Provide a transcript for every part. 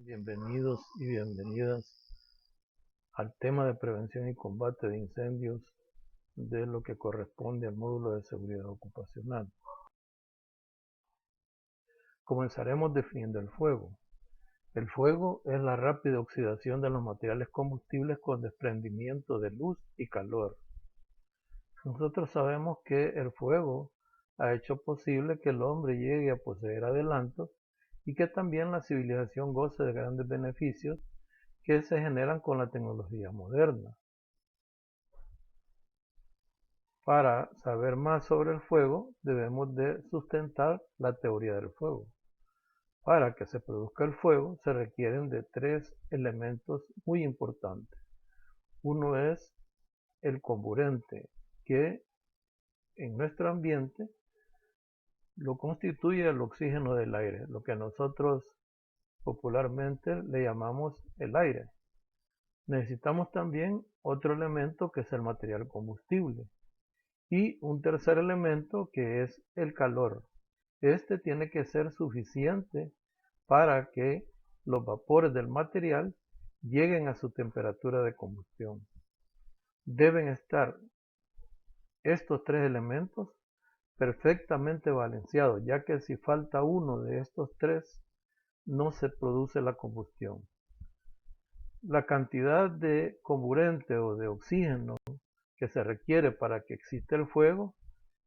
Bienvenidos y bienvenidas al tema de prevención y combate de incendios de lo que corresponde al módulo de seguridad ocupacional. Comenzaremos definiendo el fuego. El fuego es la rápida oxidación de los materiales combustibles con desprendimiento de luz y calor. Nosotros sabemos que el fuego ha hecho posible que el hombre llegue a poseer adelantos y que también la civilización goce de grandes beneficios que se generan con la tecnología moderna. Para saber más sobre el fuego, debemos de sustentar la teoría del fuego. Para que se produzca el fuego, se requieren de tres elementos muy importantes. Uno es el comburente, que en nuestro ambiente lo constituye el oxígeno del aire, lo que nosotros popularmente le llamamos el aire. Necesitamos también otro elemento que es el material combustible. Y un tercer elemento que es el calor. Este tiene que ser suficiente para que los vapores del material lleguen a su temperatura de combustión. Deben estar estos tres elementos perfectamente balanceados, ya que si falta uno de estos tres, no se produce la combustión. La cantidad de comburente o de oxígeno que se requiere para que exista el fuego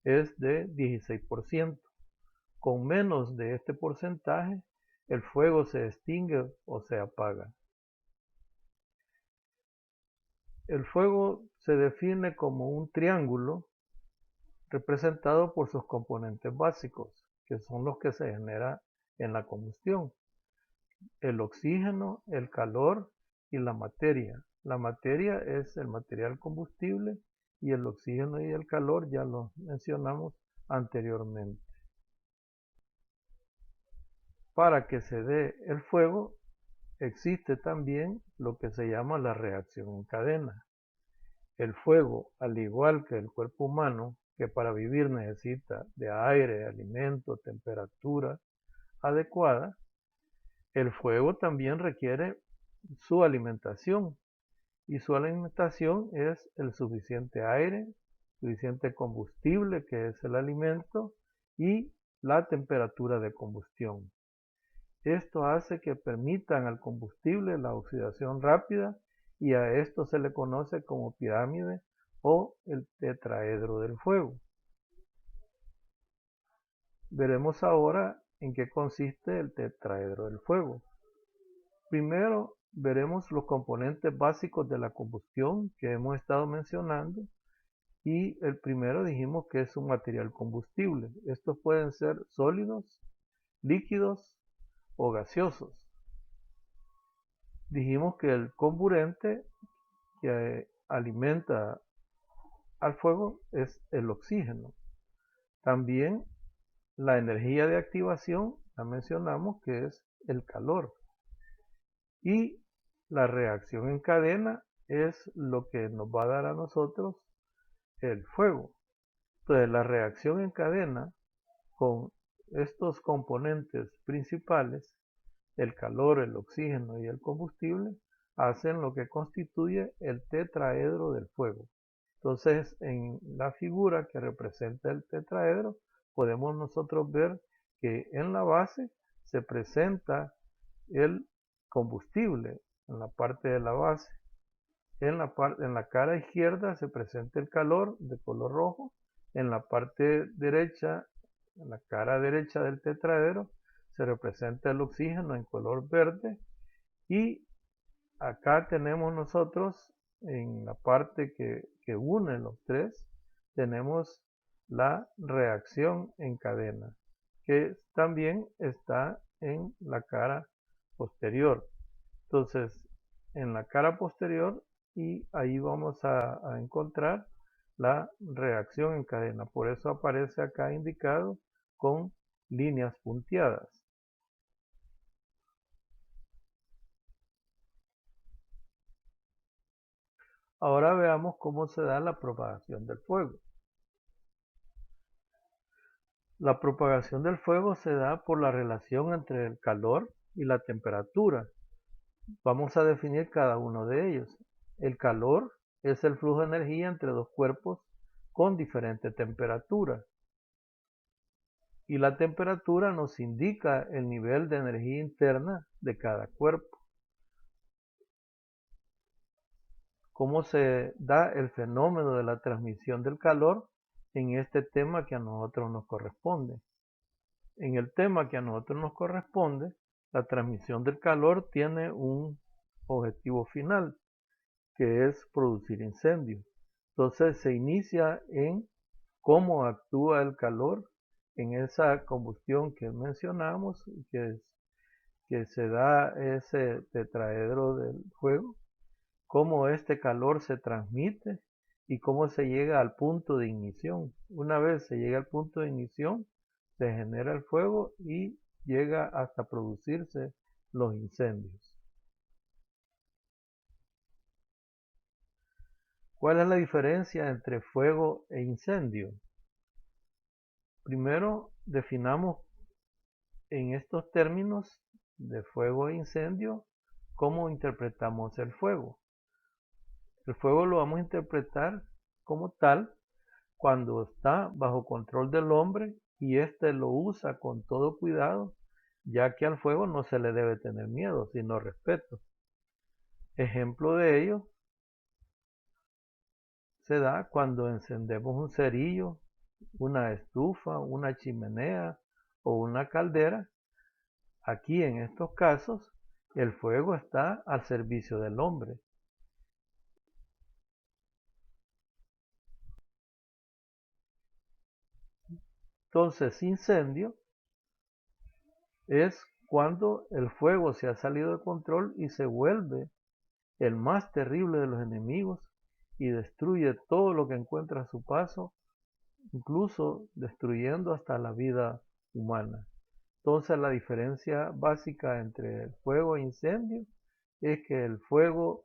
es de 16%. Con menos de este porcentaje, el fuego se extingue o se apaga. El fuego se define como un triángulo representado por sus componentes básicos, que son los que se generan en la combustión: el oxígeno, el calor y la materia. La materia es el material combustible y el oxígeno y el calor ya los mencionamos anteriormente. Para que se dé el fuego, existe también lo que se llama la reacción en cadena. El fuego, al igual que el cuerpo humano, que para vivir necesita de aire, alimento, temperatura adecuada, el fuego también requiere su alimentación. Y su alimentación es el suficiente aire, suficiente combustible, que es el alimento, y la temperatura de combustión. Esto hace que permitan al combustible la oxidación rápida y a esto se le conoce como pirámide o el tetraedro del fuego. Veremos ahora en qué consiste el tetraedro del fuego. Primero veremos los componentes básicos de la combustión que hemos estado mencionando, y el primero dijimos que es un material combustible. Estos pueden ser sólidos, líquidos o gaseosos. Dijimos que el comburente que alimenta al fuego es el oxígeno. También la energía de activación la mencionamos, que es el calor. Y la reacción en cadena es lo que nos va a dar a nosotros el fuego. Entonces la reacción en cadena con estos componentes principales, el calor, el oxígeno y el combustible, hacen lo que constituye el tetraedro del fuego. Entonces, en la figura que representa el tetraedro, podemos nosotros ver que en la base se presenta el combustible en la parte de la base. En la cara izquierda se presenta el calor de color rojo. En la parte derecha, en la cara derecha del tetraedro, se representa el oxígeno en color verde. Y acá tenemos nosotros, en la parte que une los tres, tenemos la reacción en cadena, que también está en la cara posterior. Entonces, en la cara posterior, y ahí vamos a encontrar la reacción en cadena. Por eso aparece acá indicado con líneas punteadas. Ahora veamos cómo se da la propagación del fuego. La propagación del fuego se da por la relación entre el calor y la temperatura. Vamos a definir cada uno de ellos. El calor es el flujo de energía entre dos cuerpos con diferente temperatura. Y la temperatura nos indica el nivel de energía interna de cada cuerpo. ¿Cómo se da el fenómeno de la transmisión del calor en este tema que a nosotros nos corresponde? En el tema que a nosotros nos corresponde, la transmisión del calor tiene un objetivo final, que es producir incendios. Entonces se inicia en cómo actúa el calor en esa combustión que mencionamos, que se da ese tetraedro del fuego, cómo este calor se transmite y cómo se llega al punto de ignición. Una vez se llega al punto de ignición, se genera el fuego y llega hasta producirse los incendios. ¿Cuál es la diferencia entre fuego e incendio? Primero, definamos en estos términos de fuego e incendio cómo interpretamos el fuego. El fuego lo vamos a interpretar como tal cuando está bajo control del hombre y éste lo usa con todo cuidado, ya que al fuego no se le debe tener miedo, sino respeto. Ejemplo de ello se da cuando encendemos un cerillo, una estufa, una chimenea o una caldera. Aquí en estos casos el fuego está al servicio del hombre. Entonces, incendio es cuando el fuego se ha salido de control y se vuelve el más terrible de los enemigos y destruye todo lo que encuentra a su paso, incluso destruyendo hasta la vida humana. Entonces la diferencia básica entre el fuego e incendio es que el fuego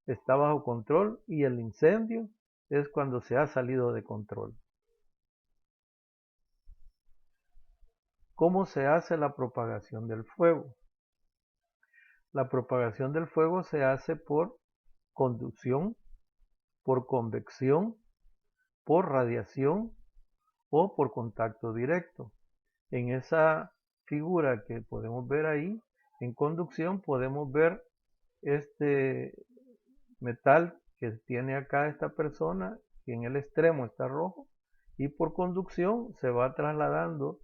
está bajo control y el incendio es cuando se ha salido de control. ¿Cómo se hace la propagación del fuego? La propagación del fuego se hace por conducción, por convección, por radiación o por contacto directo. En esa figura que podemos ver ahí, en conducción podemos ver este metal que tiene acá esta persona, que en el extremo está rojo, y por conducción se va trasladando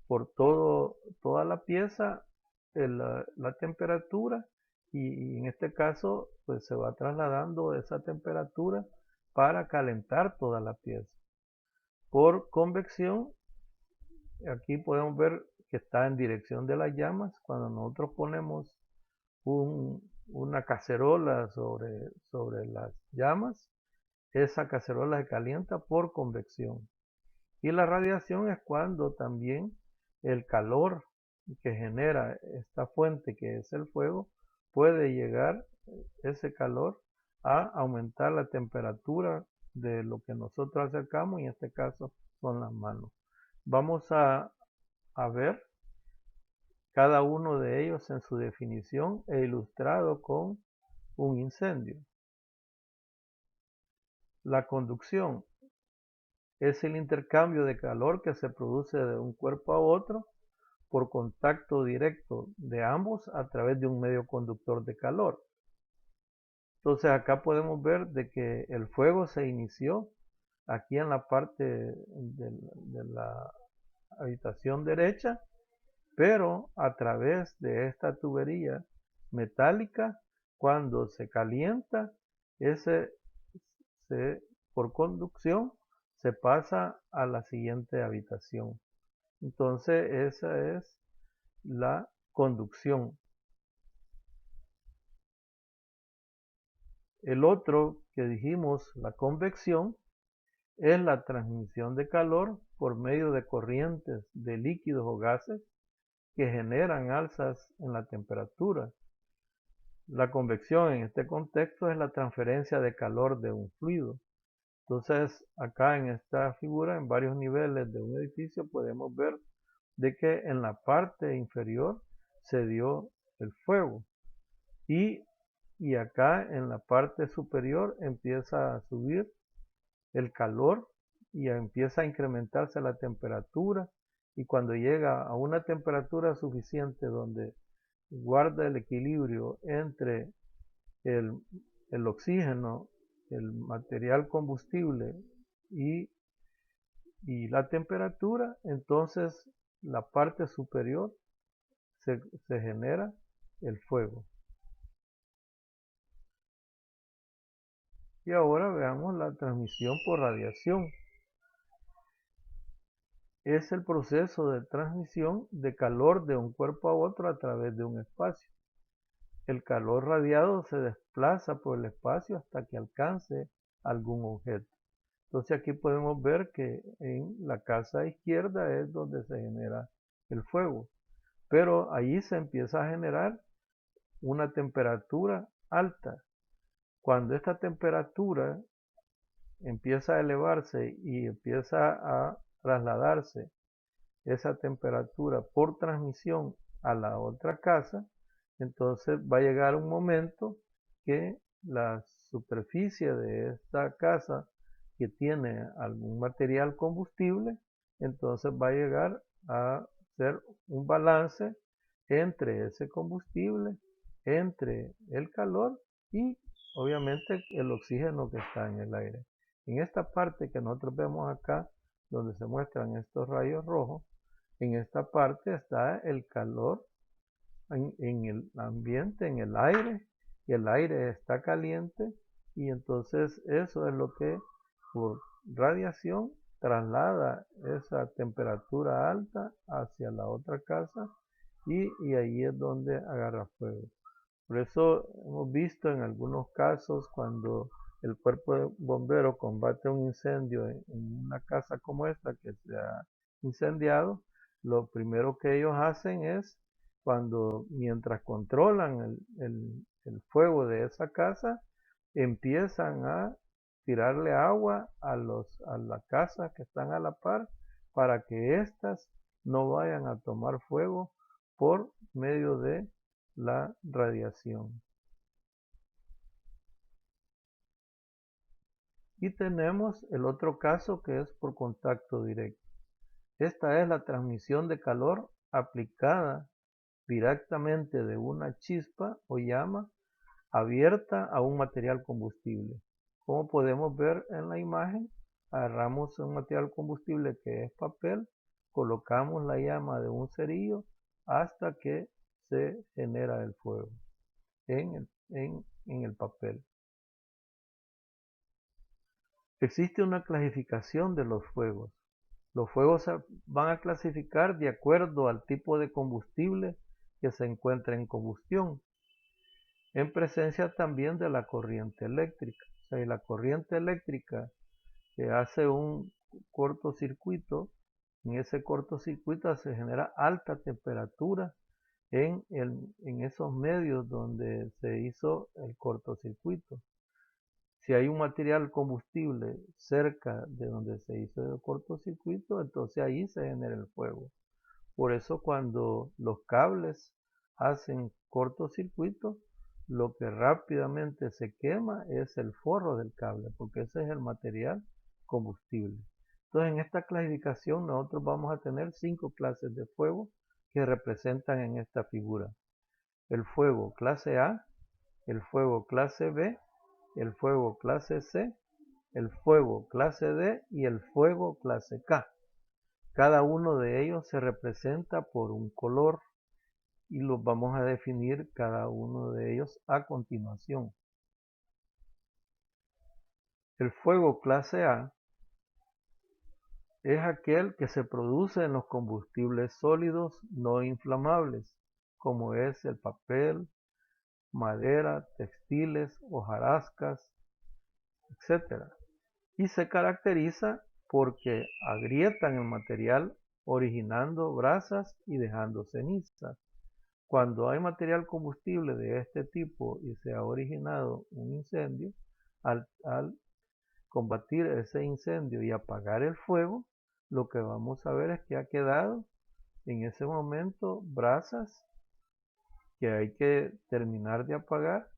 por toda la pieza la temperatura y en este caso pues se va trasladando esa temperatura para calentar toda la pieza. Por convección, aquí podemos ver que está en dirección de las llamas. Cuando nosotros ponemos una cacerola sobre las llamas, esa cacerola se calienta por convección. Y la radiación es cuando también el calor que genera esta fuente que es el fuego puede llegar ese calor a aumentar la temperatura de lo que nosotros acercamos, y en este caso son las manos. Vamos a ver cada uno de ellos en su definición e ilustrado con un incendio. La conducción es el intercambio de calor que se produce de un cuerpo a otro por contacto directo de ambos a través de un medio conductor de calor. Entonces acá podemos ver de que el fuego se inició aquí en la parte de la habitación derecha, pero a través de esta tubería metálica, cuando se calienta, por conducción se pasa a la siguiente habitación. Entonces esa es la conducción. El otro que dijimos, la convección, es la transmisión de calor por medio de corrientes de líquidos o gases que generan alzas en la temperatura. La convección en este contexto es la transferencia de calor de un fluido. Entonces, acá en esta figura, en varios niveles de un edificio, podemos ver de que en la parte inferior se dio el fuego. y acá en la parte superior empieza a subir el calor y empieza a incrementarse la temperatura, y cuando llega a una temperatura suficiente donde guarda el equilibrio entre el, el oxígeno, el material combustible y la temperatura, entonces la parte superior se genera el fuego. Y ahora veamos la transmisión por radiación. Es el proceso de transmisión de calor de un cuerpo a otro a través de un espacio. El calor radiado se desplaza por el espacio hasta que alcance algún objeto. Entonces aquí podemos ver que en la casa izquierda es donde se genera el fuego, pero allí se empieza a generar una temperatura alta. Cuando esta temperatura empieza a elevarse y empieza a trasladarse esa temperatura por transmisión a la otra casa, entonces va a llegar un momento que la superficie de esta casa que tiene algún material combustible, entonces va a llegar a ser un balance entre ese combustible, entre el calor y obviamente el oxígeno que está en el aire. En esta parte que nosotros vemos acá, donde se muestran estos rayos rojos, en esta parte está el calor en el ambiente, en el aire, y el aire está caliente, y entonces eso es lo que por radiación traslada esa temperatura alta hacia la otra casa, y ahí es donde agarra fuego. Por eso hemos visto en algunos casos cuando el cuerpo de bomberos combate un incendio en una casa como esta que se ha incendiado, lo primero que ellos hacen es, mientras controlan el fuego de esa casa, empiezan a tirarle agua a las casas que están a la par para que éstas no vayan a tomar fuego por medio de la radiación. Y tenemos el otro caso que es por contacto directo. Esta es la transmisión de calor aplicada directamente de una chispa o llama abierta a un material combustible. Como podemos ver en la imagen, agarramos un material combustible que es papel, colocamos la llama de un cerillo hasta que se genera el fuego en el papel. Existe una clasificación de los fuegos. Los fuegos se van a clasificar de acuerdo al tipo de combustible que se encuentra en combustión, en presencia también de la corriente eléctrica. O sea, la corriente eléctrica que hace un cortocircuito, en ese cortocircuito se genera alta temperatura en esos medios donde se hizo el cortocircuito. Si hay un material combustible cerca de donde se hizo el cortocircuito, entonces ahí se genera el fuego. Por eso cuando los cables hacen cortocircuito, lo que rápidamente se quema es el forro del cable, porque ese es el material combustible. Entonces en esta clasificación nosotros vamos a tener 5 clases de fuego que representan en esta figura. El fuego clase A, el fuego clase B, el fuego clase C, el fuego clase D y el fuego clase K. Cada uno de ellos se representa por un color y los vamos a definir cada uno de ellos a continuación. El fuego clase A es aquel que se produce en los combustibles sólidos no inflamables, como es el papel, madera, textiles, hojarascas, etc. Y se caracteriza porque agrietan el material originando brasas y dejando cenizas. Cuando hay material combustible de este tipo y se ha originado un incendio, al combatir ese incendio y apagar el fuego, lo que vamos a ver es que ha quedado en ese momento brasas que hay que terminar de apagar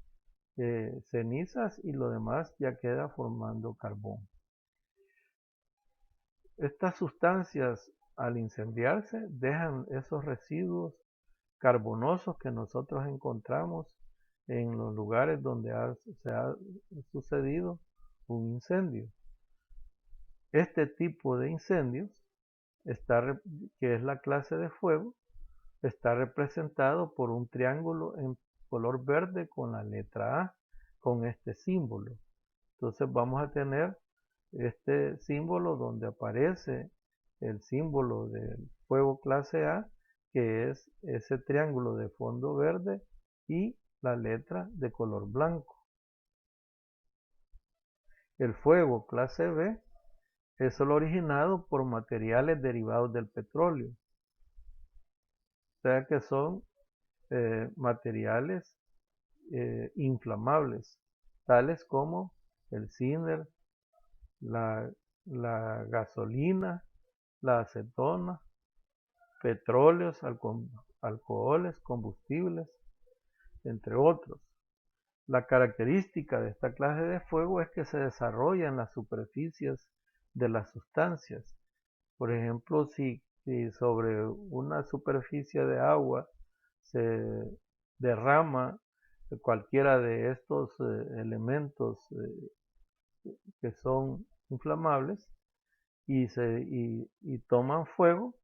cenizas y lo demás ya queda formando carbón. Estas sustancias al incendiarse dejan esos residuos carbonosos que nosotros encontramos en los lugares donde se ha sucedido un incendio. Este tipo de incendios, que es la clase de fuego, está representado por un triángulo en color verde con la letra A, con este símbolo. Entonces vamos a tener este símbolo donde aparece el símbolo del fuego clase A, que es ese triángulo de fondo verde y la letra de color blanco. El fuego clase B es solo originado por materiales derivados del petróleo, o sea que son materiales inflamables, tales como el cinder, la gasolina, la acetona, petróleos, alcoholes, combustibles, entre otros. La característica de esta clase de fuego es que se desarrolla en las superficies de las sustancias. Por ejemplo, si sobre una superficie de agua se derrama cualquiera de estos elementos que son inflamables y toman fuego,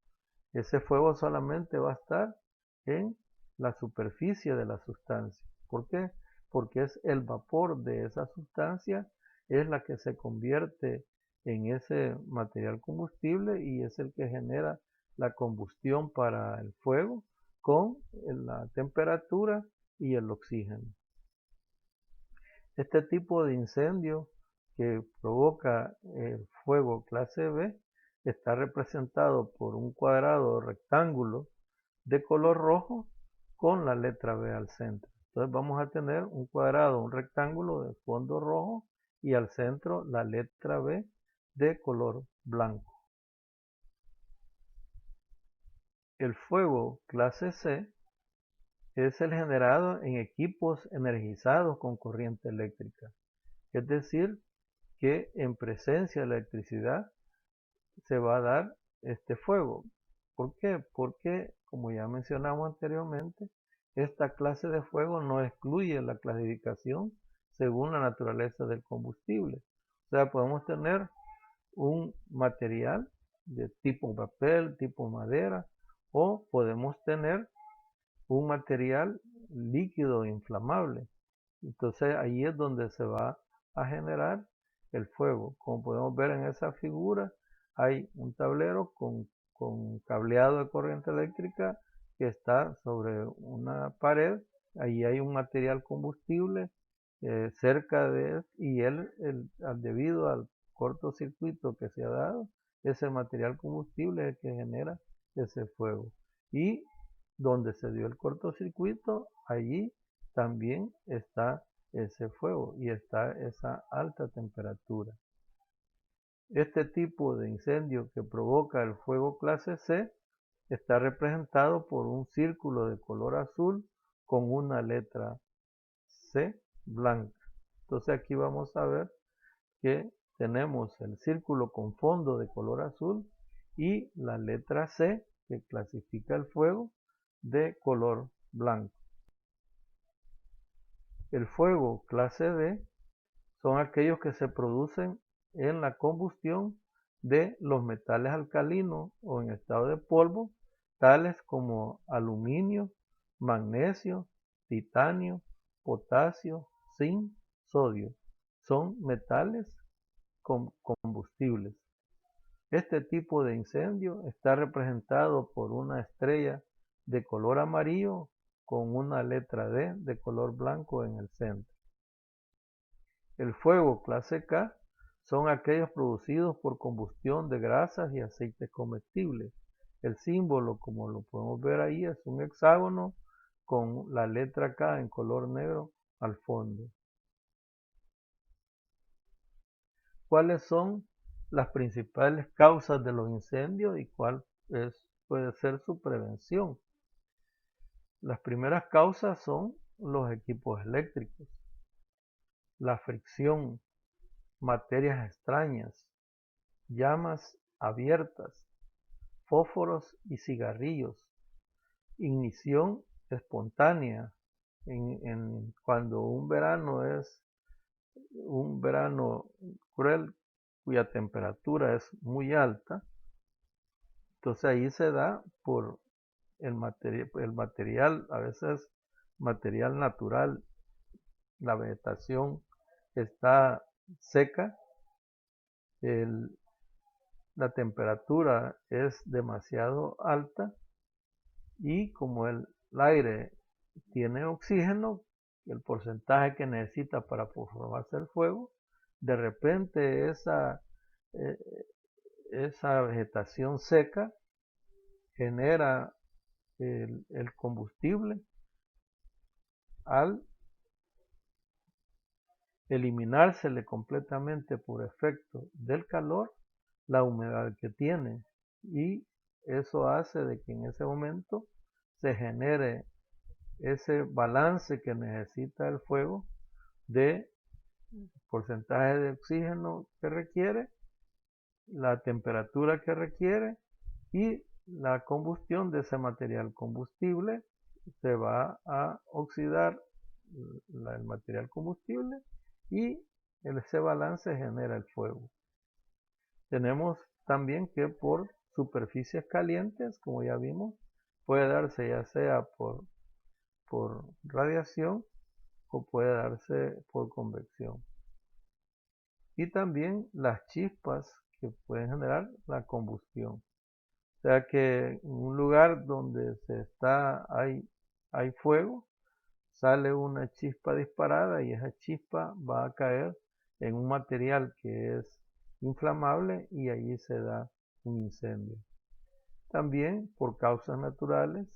ese fuego solamente va a estar en la superficie de la sustancia. ¿Por qué? Porque es el vapor de esa sustancia, es la que se convierte en ese material combustible y es el que genera la combustión para el fuego con la temperatura y el oxígeno. Este tipo de incendio que provoca el fuego clase B está representado por un cuadrado rectángulo de color rojo con la letra B al centro. Entonces vamos a tener un cuadrado, un rectángulo de fondo rojo y al centro la letra B de color blanco. El fuego clase C es el generado en equipos energizados con corriente eléctrica, es decir, que en presencia de electricidad se va a dar este fuego. ¿Por qué? Porque, como ya mencionamos anteriormente, esta clase de fuego no excluye la clasificación según la naturaleza del combustible. O sea, podemos tener un material de tipo papel, tipo madera, o podemos tener un material líquido inflamable. Entonces ahí es donde se va a generar el fuego. Como podemos ver en esa figura, hay un tablero con cableado de corriente eléctrica que está sobre una pared. Ahí hay un material combustible cerca de él y debido al cortocircuito que se ha dado, ese material combustible es el que genera ese fuego. Y donde se dio el cortocircuito, allí también está ese fuego y está esa alta temperatura. Este tipo de incendio que provoca el fuego clase C está representado por un círculo de color azul con una letra C blanca. Entonces aquí vamos a ver que tenemos el círculo con fondo de color azul y la letra C que clasifica el fuego de color blanco. El fuego clase D son aquellos que se producen en la combustión de los metales alcalinos o en estado de polvo, tales como aluminio, magnesio, titanio, potasio, zinc, sodio. Son metales combustibles. Este tipo de incendio está representado por una estrella de color amarillo con una letra D de color blanco en el centro. El fuego clase K son aquellos producidos por combustión de grasas y aceites comestibles. El símbolo, como lo podemos ver ahí, es un hexágono con la letra K en color negro al fondo. ¿Cuáles son las principales causas de los incendios y cuál puede ser su prevención? Las primeras causas son los equipos eléctricos, la fricción, materias extrañas, llamas abiertas, fósforos y cigarrillos, ignición espontánea, cuando un verano es un verano cruel cuya temperatura es muy alta, entonces ahí se da por el material, a veces material natural, la vegetación está seca, la temperatura es demasiado alta y como el aire tiene oxígeno, el porcentaje que necesita para formarse el fuego, de repente esa vegetación seca genera el combustible. Al eliminársele completamente por efecto del calor la humedad que tiene, y eso hace de que en ese momento se genere ese balance que necesita el fuego de porcentaje de oxígeno que requiere, la temperatura que requiere y la combustión de ese material combustible. Se va a oxidar el material combustible y ese balance genera el fuego. Tenemos también que por superficies calientes, como ya vimos, puede darse ya sea por radiación o puede darse por convección. Y también las chispas que pueden generar la combustión. O sea que en un lugar donde hay fuego, sale una chispa disparada y esa chispa va a caer en un material que es inflamable y allí se da un incendio. También por causas naturales,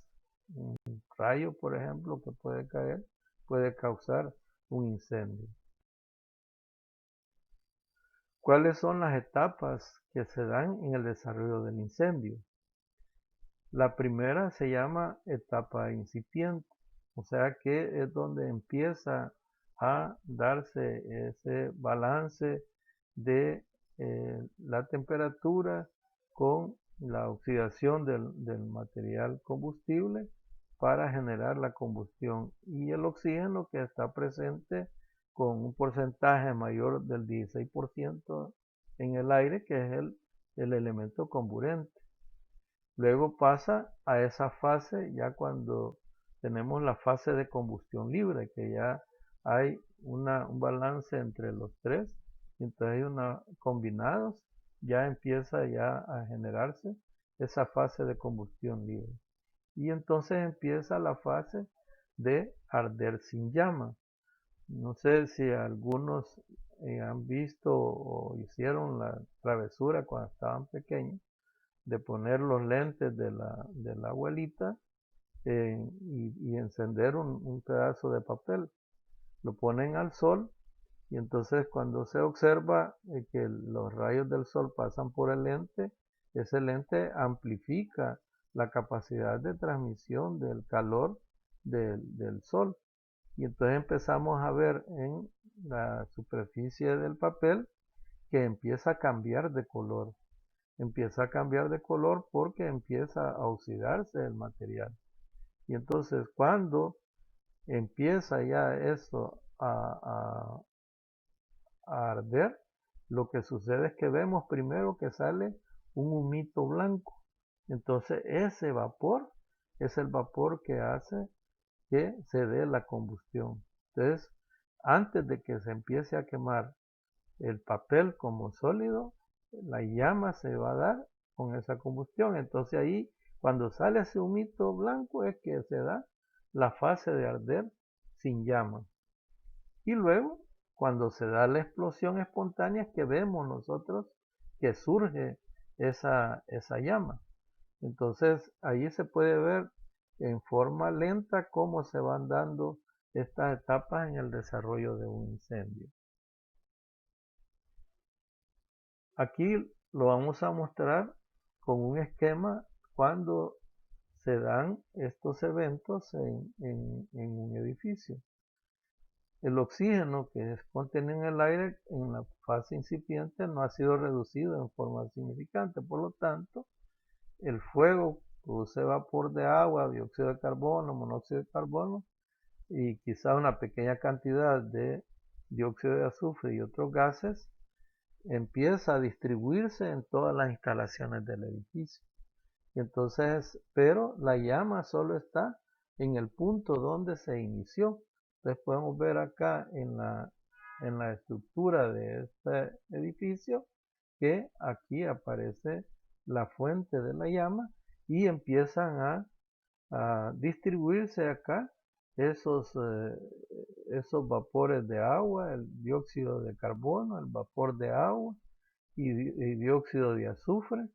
un rayo, por ejemplo, que puede caer, puede causar un incendio. ¿Cuáles son las etapas que se dan en el desarrollo del incendio? La primera se llama etapa incipiente, o sea que es donde empieza a darse ese balance de la temperatura con la oxidación del material combustible para generar la combustión, y el oxígeno que está presente con un porcentaje mayor del 16% en el aire, que es el elemento comburente. Luego pasa a esa fase ya cuando tenemos la fase de combustión libre, que ya hay un balance entre los tres, entonces hay combinados, ya empieza ya a generarse esa fase de combustión libre. Y entonces empieza la fase de arder sin llama. No sé si algunos han visto o hicieron la travesura cuando estaban pequeños de poner los lentes de la abuelita y encender un pedazo de papel. Lo ponen al sol y entonces cuando se observa que los rayos del sol pasan por el lente, ese lente amplifica la capacidad de transmisión del calor del sol. Y entonces empezamos a ver en la superficie del papel que empieza a cambiar de color. Empieza a cambiar de color porque empieza a oxidarse el material. Y entonces cuando empieza ya eso a arder, lo que sucede es que vemos primero que sale un humito blanco. Entonces ese vapor es el vapor que hace que se dé la combustión. Entonces, antes de que se empiece a quemar el papel como sólido, la llama se va a dar con esa combustión. Entonces ahí, cuando sale ese humito blanco, es que se da la fase de arder sin llama. Y luego, cuando se da la explosión espontánea, es que vemos nosotros que surge esa llama. Entonces ahí se puede ver en forma lenta cómo se van dando estas etapas en el desarrollo de un incendio. Aquí lo vamos a mostrar con un esquema cuando se dan estos eventos en un edificio. El oxígeno que es contenido en el aire en la fase incipiente no ha sido reducido en forma significante, por lo tanto, el fuego produce vapor de agua, dióxido de carbono, monóxido de carbono y quizá una pequeña cantidad de dióxido de azufre y otros gases, empieza a distribuirse en todas las instalaciones del edificio. Y entonces, pero la llama solo está en el punto donde se inició. Entonces podemos ver acá en la estructura de este edificio que aquí aparece la fuente de la llama y empiezan a distribuirse acá esos vapores de agua, el dióxido de carbono, el vapor de agua y dióxido de azufre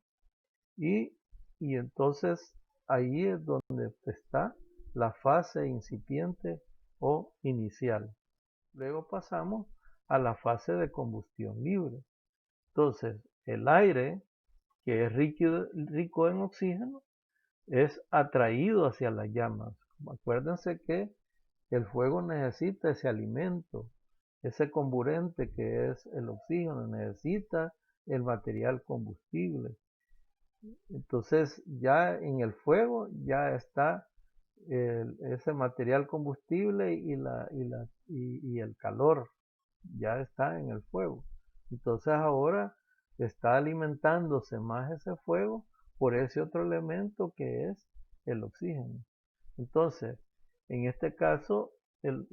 y entonces ahí es donde está la fase incipiente o inicial. Luego pasamos a la fase de combustión libre. Entonces, el aire, que es rico en oxígeno, es atraído hacia las llamas. Acuérdense que el fuego necesita ese alimento, ese comburente que es el oxígeno, necesita el material combustible. Entonces ya en el fuego ya está ese material combustible y el calor ya está en el fuego. Entonces ahora está alimentándose más ese fuego por ese otro elemento que es el oxígeno. Entonces, en este caso, el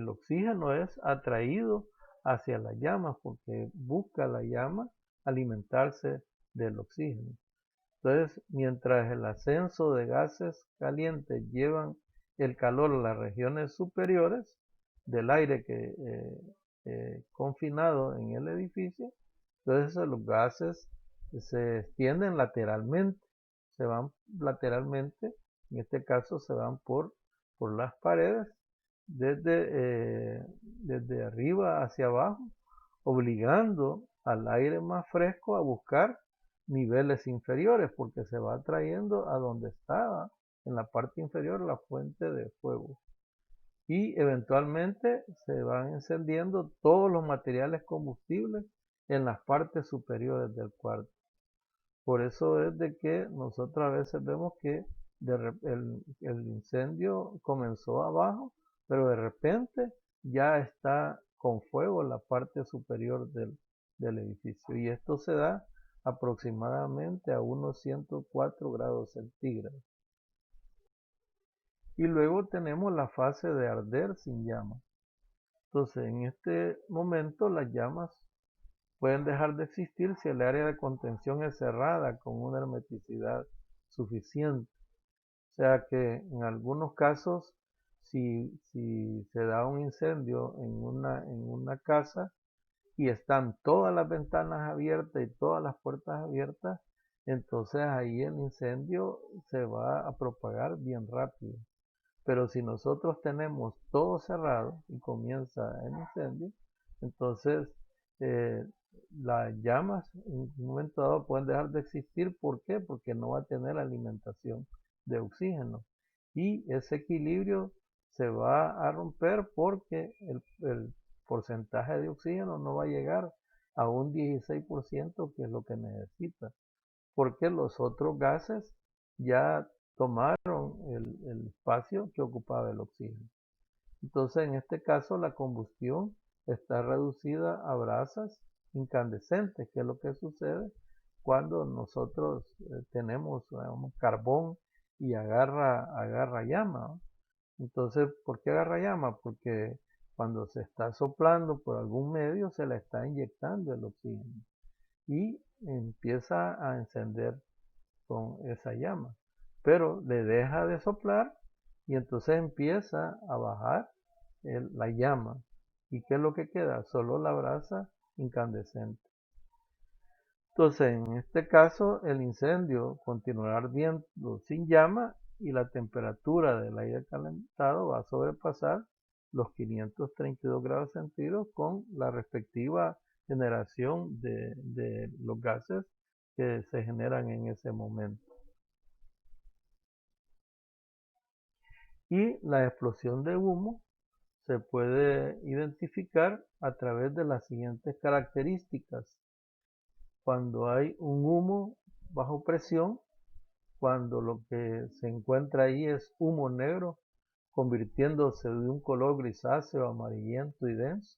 oxígeno es atraído hacia la llama porque busca la llama alimentarse del oxígeno. Entonces, mientras el ascenso de gases calientes llevan el calor a las regiones superiores del aire que confinado en el edificio, entonces los gases se extienden lateralmente, se van lateralmente, en este caso se van por las paredes, desde arriba hacia abajo, obligando al aire más fresco a buscar niveles inferiores porque se va atrayendo a donde estaba en la parte inferior la fuente de fuego y eventualmente se van encendiendo todos los materiales combustibles en las partes superiores del cuarto. Por eso es de que nosotros a veces vemos que el incendio comenzó abajo, pero de repente ya está con fuego en la parte superior del edificio. Y esto se da aproximadamente a unos 104 grados centígrados. Y luego tenemos la fase de arder sin llamas. Entonces, en este momento las llamas pueden dejar de existir si el área de contención es cerrada con una hermeticidad suficiente. O sea que en algunos casos, si se da un incendio en una casa y están todas las ventanas abiertas y todas las puertas abiertas, entonces ahí el incendio se va a propagar bien rápido. Pero si nosotros tenemos todo cerrado y comienza el incendio, entonces las llamas en un momento dado pueden dejar de existir. ¿Por qué? Porque no va a tener alimentación de oxígeno. Y ese equilibrio se va a romper porque el porcentaje de oxígeno no va a llegar a un 16%, que es lo que necesita. Porque los otros gases ya tomaron el espacio que ocupaba el oxígeno. Entonces, en este caso, la combustión está reducida a brasas incandescentes, que es lo que sucede cuando nosotros tenemos carbón y agarra llama, ¿no? Entonces, ¿por qué agarra llama? Porque cuando se está soplando por algún medio, se le está inyectando el oxígeno y empieza a encender con esa llama, pero le deja de soplar y entonces empieza a bajar la llama. ¿Y qué es lo que queda? Solo la brasa incandescente. Entonces, en este caso, el incendio continuará ardiendo sin llama y la temperatura del aire calentado va a sobrepasar los 532 grados centígrados con la respectiva generación de los gases que se generan en ese momento. Y la explosión de humo se puede identificar a través de las siguientes características. Cuando hay un humo bajo presión, cuando lo que se encuentra ahí es humo negro, convirtiéndose de un color grisáceo, amarillento y denso,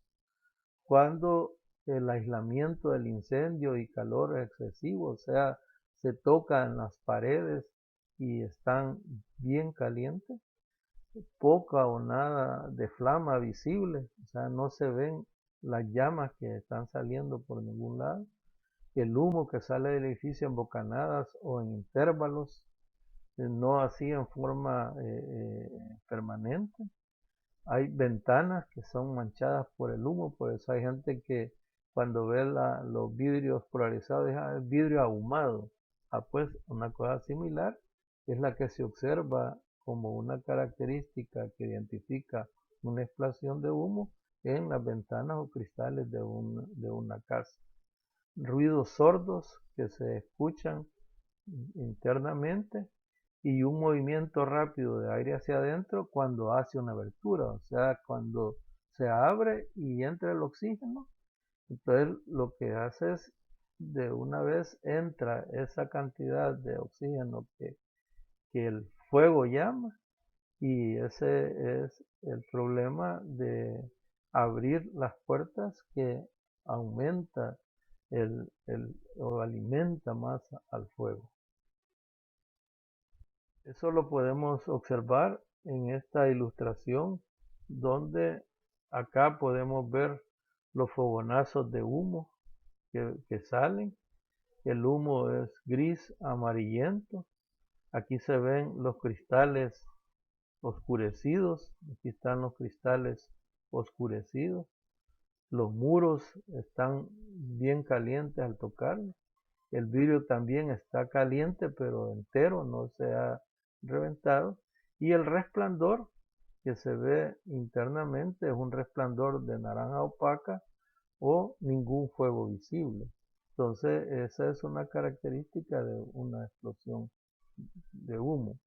cuando el aislamiento del incendio y calor excesivo, o sea, se tocan las paredes y están bien calientes, poca o nada de flama visible, o sea, no se ven las llamas que están saliendo por ningún lado, el humo que sale del edificio en bocanadas o en intervalos, no así en forma permanente. Hay ventanas que son manchadas por el humo, por eso hay gente que cuando ve los vidrios polarizados es vidrio ahumado. Pues una cosa similar es la que se observa como una característica que identifica una explosión de humo en las ventanas o cristales de una casa. Ruidos sordos que se escuchan internamente y un movimiento rápido de aire hacia adentro cuando hace una abertura, o sea, cuando se abre y entra el oxígeno, entonces lo que hace es de una vez entra esa cantidad de oxígeno que el fuego llama, y ese es el problema de abrir las puertas, que aumenta o alimenta más al fuego. Eso lo podemos observar en esta ilustración, donde acá podemos ver los fogonazos de humo que salen. El humo es gris amarillento. Aquí se ven los cristales oscurecidos. Aquí están los cristales oscurecidos. Los muros están bien calientes al tocarlos. El vidrio también está caliente, pero entero, no se ha reventado. Y el resplandor que se ve internamente es un resplandor de naranja opaca o ningún fuego visible. Entonces, esa es una característica de una explosión de humo.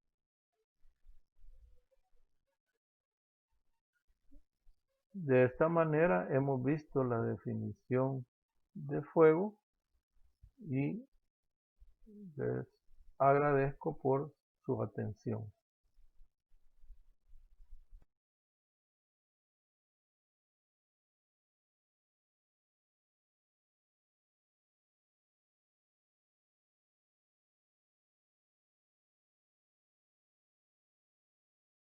De esta manera hemos visto la definición de fuego y les agradezco por su atención.